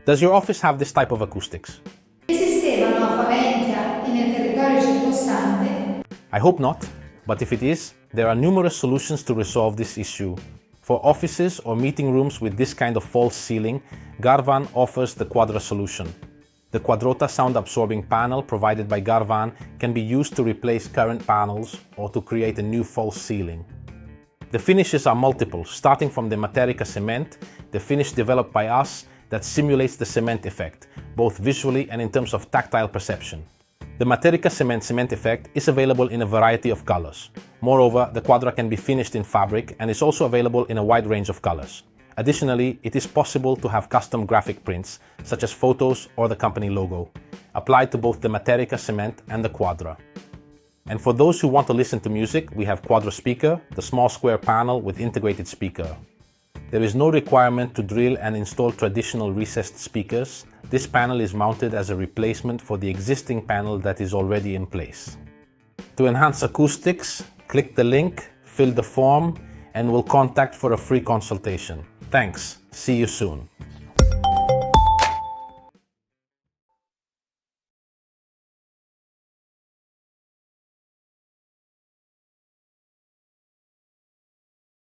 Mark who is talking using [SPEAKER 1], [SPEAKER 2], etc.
[SPEAKER 1] Does your office have this type of acoustics?
[SPEAKER 2] Esisteva una faventtia nel territorio circostante?
[SPEAKER 1] I hope not, but if it is, there are numerous solutions to resolve this issue. For offices or meeting rooms with this kind of false ceiling, Garvan offers the Quadra solution. The Quadrota sound-absorbing panel provided by Garvan can be used to replace current panels or to create a new false ceiling. The finishes are multiple, starting from the MatericaCement, the finish developed by us that simulates the cement effect, both visually and in terms of tactile perception. The MatericaCement cement effect is available in a variety of colors. Moreover, the Quadra can be finished in fabric and is also available in a wide range of colors. Additionally, it is possible to have custom graphic prints, such as photos or the company logo, applied to both the MatericaCement and the Quadra. And for those who want to listen to music, we have Quadra speaker, the small square panel with integrated speaker. There is no requirement to drill and install traditional recessed speakers. This panel is mounted as a replacement for the existing panel that is already in place. To enhance acoustics, click the link, fill the form, and we'll contact for a free consultation. Thanks. See you soon.